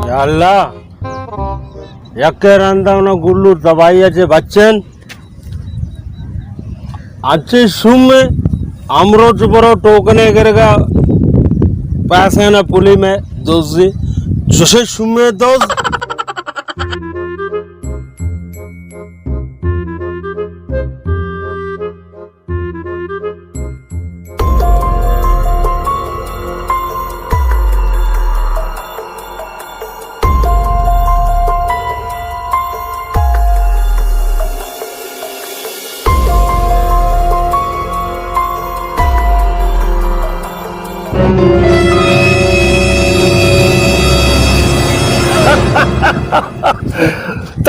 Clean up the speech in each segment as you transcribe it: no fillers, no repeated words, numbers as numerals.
अल्लाह यक्के रंदावना गुल्लू तबाइयाचे बच्चन अच्छे सुम्मे अमरोज बरो टोकने करेगा पैसे ना पुली में दोस्ती जैसे सुम्मे दोस्त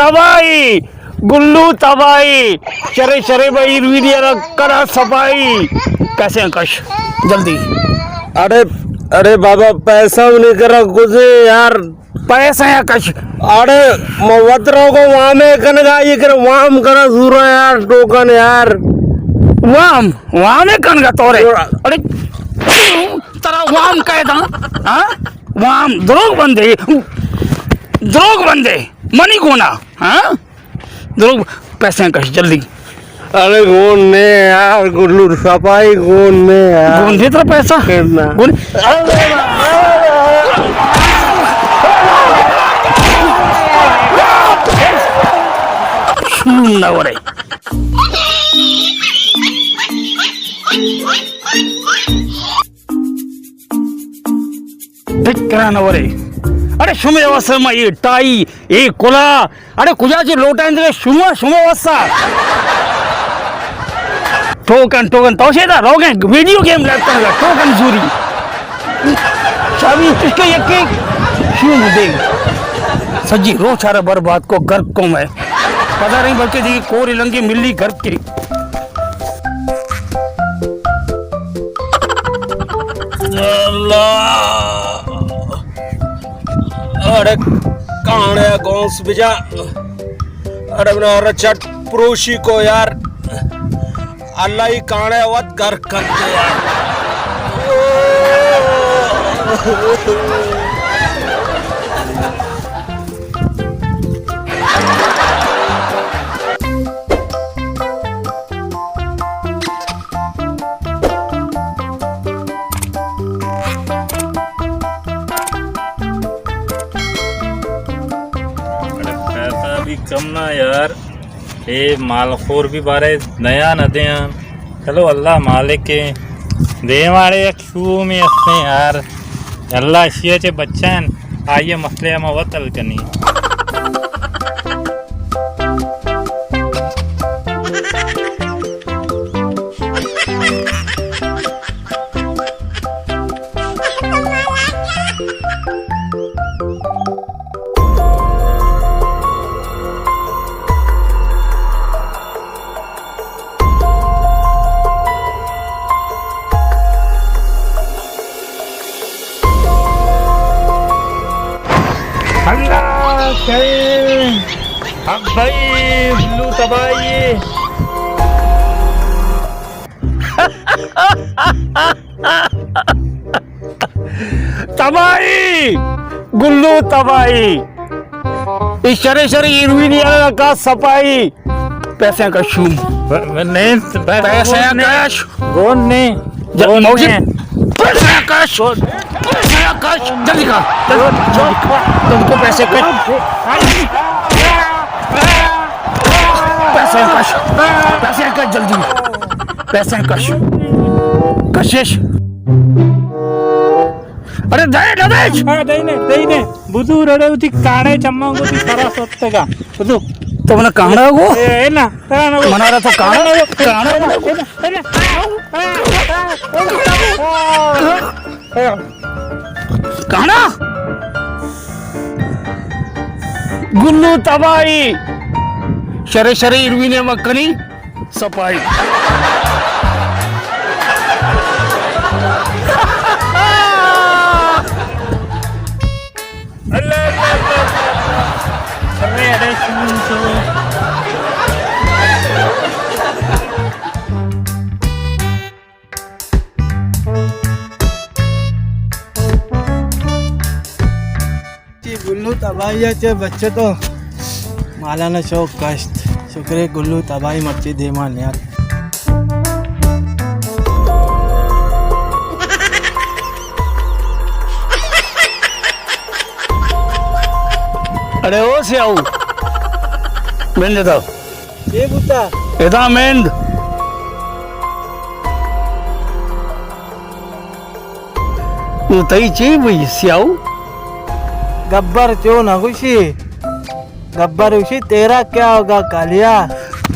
तबाई गुल्लू तबाई शरे शरे भाई वीडियो करा सफाई कैसे कश जल्दी अरे अरे बाबा पैसा नहीं करा कुछ यार पैसा है कश अरे मवतरों को वहां में कनगा ये कर वाम करा सूरा यार टोकन यार वाम में कनगा तोरे अरे तेरा वाम कहे था हाँ वाम द्रोग बंदे मनी कोना हाँ द्रोग पैसे कश जल्दी अरे कौन ने यार गुल्लू सफाई कौन ने यार कौन दे तेरा पैसा कौन ना हो रही कराना हो रही अरे शुमे वस्मा ये टाई ये कोला अरे कुजाची लोटा इंद्रे शुमे वस्सा टोकन तोशेदा रोगे वीडियो गेम लगता है टोकन जूरी शादी इसके यके शुम दे सजी रो चारा बर्बाद को घर को मैं पता नहीं बल्कि दी कोरी लंगी मिली घर की अल्लाह अरे काने गौंस बिजा अरे बना चट प्रोशी को यार अल्लाह ही काने वत घर करते यार कम ना यार ये मालखोर भी बारे नया न दे चलो अल्लाह मालिक के दे मारे एक शू में अपने यार अल्लाह शिया चे बच्चन आइए मसले में वतल करनी अब भाई ब्लू तबाही तबाही गुल्लू तबाही इस शरे इरविनिया का सफाई पैसे का शूम नहीं पैसे का कौन ने पैसे का जल्दी का तुमको पैसे का जल्दी पैसे कशिश अरे दे हाँ दे बुधू रड़े उठी काढ़े चम्मा को ती सारा सोते का बुधू तो मना काढ़ा हो ए ना मना रहा तो काढ़ा गुल्लू तबाही शरे इरविने मक्कनी सफाई अरे सुन तबाईचे बच्चे तो माला न शो कष्ट शुक्र गुल्लू तबाई मर्ची दे मान यार अरे ओ सियाऊ मेंद देता ये बुता एदा मेंद तू तई ची भाई सियाऊ गब्बर क्यों ना खुशी गब्बर उसी तेरा क्या होगा कालिया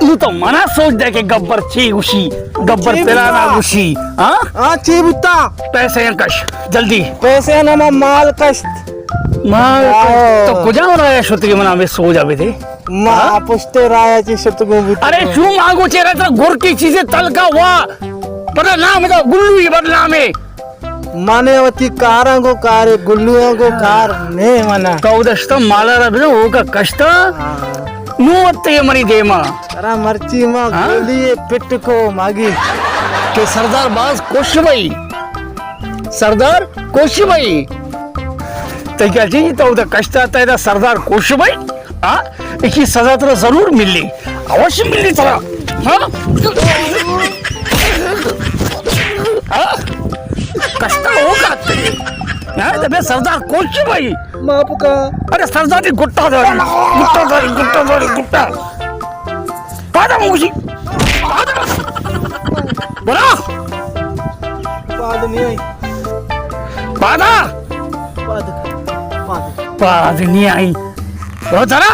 तू तो मना सोच दे के गब्बर ची उसी गब्बर ची तेरा ना बुता। उसी हाँ हाँ ची बुता पैसे हैं कश जल्दी पैसे न माल कष्ट माँ आओ। तो कुजा हो रहा है शुद्ध के मना में सो जावे थे मा पुष्टे रायाची शब्द को बुता अरे क्यों मांगो चेहरा तो गुर की चीजें तलका हुआ पर नाम तो गुल्लू ही बदनाम है माने वती कारों को कार गुल्लुओं को कार नहीं माना कौदस्त माला रबे होगा कष्ट नूवत्ते मरी देमा अरे मर्ची माँ हाँ? गोली पिट को मागी के सरदार बाज कोश भाई सरदार कोश भाई तो क्या जी तो उधर कष्ट आता है सरदार कोश भाई हाँ इसकी सजा तो जरूर मिली अवश्य मिली तरह हाँ हाँ कष्ट होगा यार तबे सरदार कोश भाई माप का अरे सरदारी गुट्टा पादा मुझी बोला पाद नहीं आई पादा पाद पाद पाद नहीं आई बहुत जरा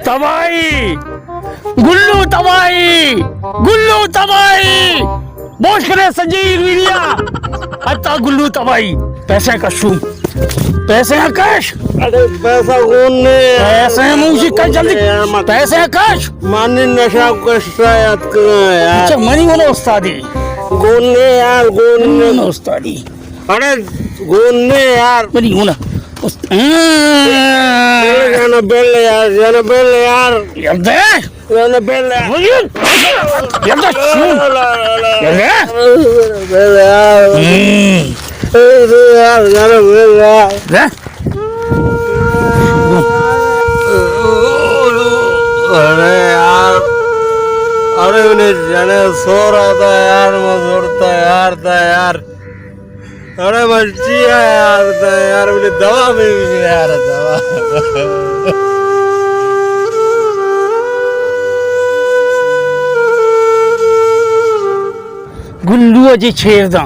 तबाई गुल्लू तबाई बोझ करे संजीव वीरिया अता गुल्लू तबाई पैसे का शू पैसे कश अरे पैसा कौन ने पैसे मुझे कश जल्दी पैसे कश माने नशा को शायद करो यार अच्छा मनी वाला उस्तादी कौन ने यार कौन ने ना उस्तादी अरे कौन ने यार मनी होना जाना बेल यार यार दे जाना बेल यार दे शू यार बेल यार जाना बेल यार दे अरे यार अरे उन्हें जाने सो रहा था यार मैं जोड़ता यार अरे मर्ची है यार उन्हें दवा में भी यार दवा गुल्लू अजी छेड़दा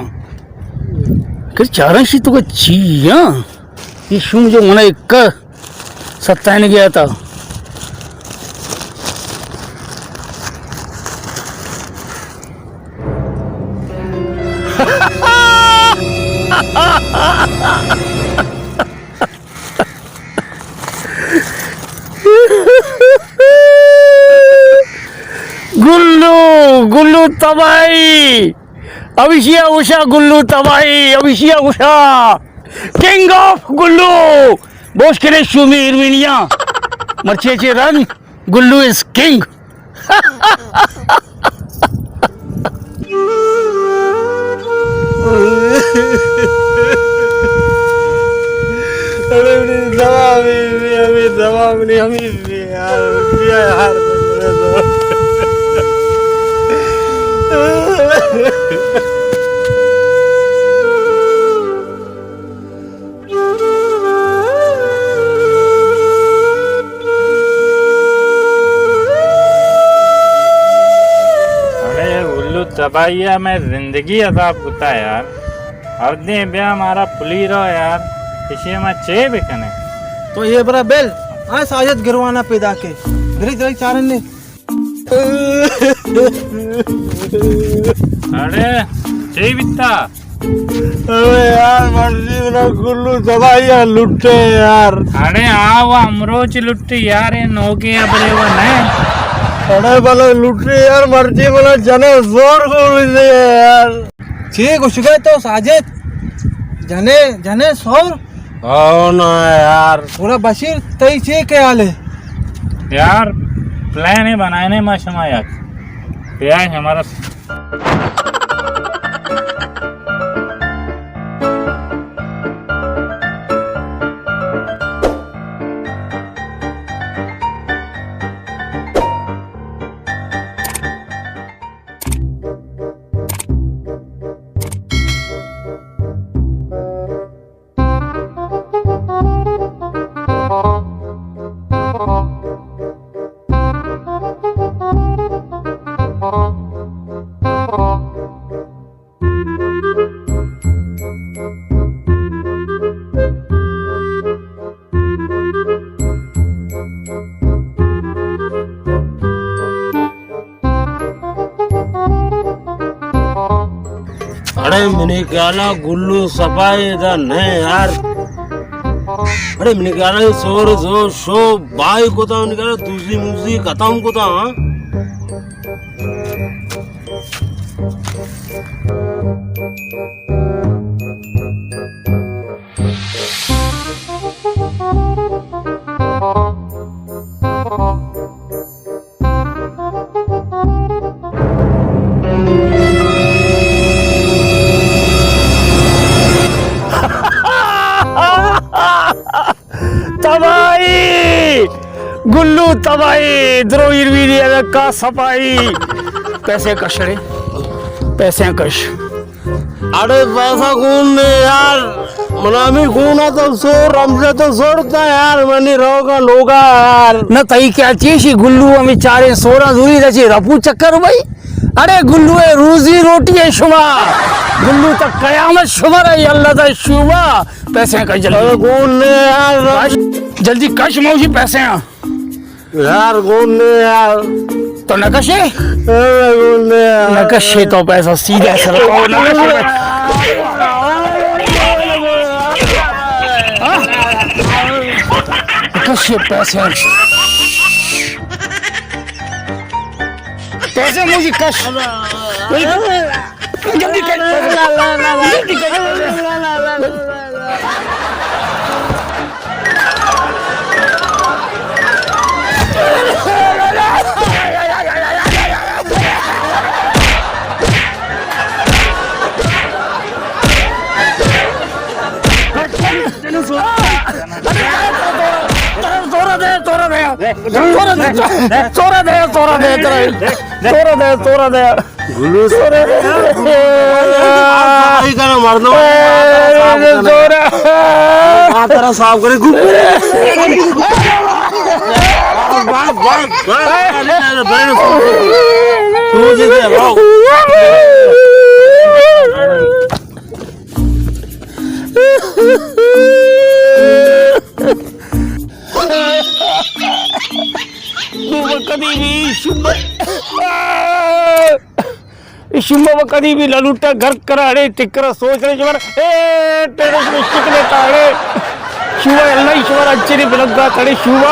कर चारण शी तो चिया ये शू जो मना एक सत्तान गया था गुल्लू तबाई अभिषिया उषा गुल्लू तबाई अभिषिया उषा किंग ऑफ गुल्लू बोस करे शुमी इरविनिया मर्चे रन गुल्लू इज किंग अरे मेरी दवा अभी दवा नहीं अभी यार क्या यार दबाइया में जिंदगी अजाब होता है यार हर दिन ब्याह हमारा पुली रहो यार किसी में चे बिकने तो ये बड़ा बेल हाँ साजत गिरवाना पैदा के धीरे धीरे चारण ने अरे चे बिकता अरे यार मर्जी मेरा गुल्लू दवाइयाँ लुटे यार अरे आओ अमरोच लुट्टी यार ये नौके अपने वो नहीं अरे भले लुटे यार मर्जी बोला जने जोर को दे यार छे कुछ गए तो साजिद जने जने सोर आओ ना यार पूरा बशीर तई छे के आले यार प्लान है बनाने में शमा यार यार हमारा अरे मैंने क्या ना गुल्लू सफाई इधर नहीं यार अरे मैंने क्या ना शोर जो शो भाई को था मैंने क्या दूसरी मूसी खत्म को था हाँ तबाही गुल्लू तबाही द्रोही वीडियो का सफाई पैसे कश रे पैसे कश अरे पैसा कौन ने यार मनामी कौन तो शोर हमसे तो जोड़ता यार मनी रोगा लोगा यार न तई क्या चीशी गुल्लू हमें चारे सोरा दूरी रची रफू चक्कर भाई अरे गुल्लू है रोजी रोटी है शुमा गुल्लू तक कयामत शुमा है अल्लाह का शुमा पैसे का जल्दी कौन ने यार जल्दी कश मौजी पैसे यार कौन ने यार तो नकशे कौन ने यार नकशे तो पैसा सीधे सर नकशे पैसे पैसे मुझे कश जल्दी कर जल्दी कर गुल्लू मार दो तेरा साफ करे कभी भी शुभ कभी भी ललूटा घर कराड़े तिकर सोच रहे शुभ टेरेस में शिकले ताड़े शुभ अल्लाह ईश्वर अच्छे बिलगा तड़े शुभ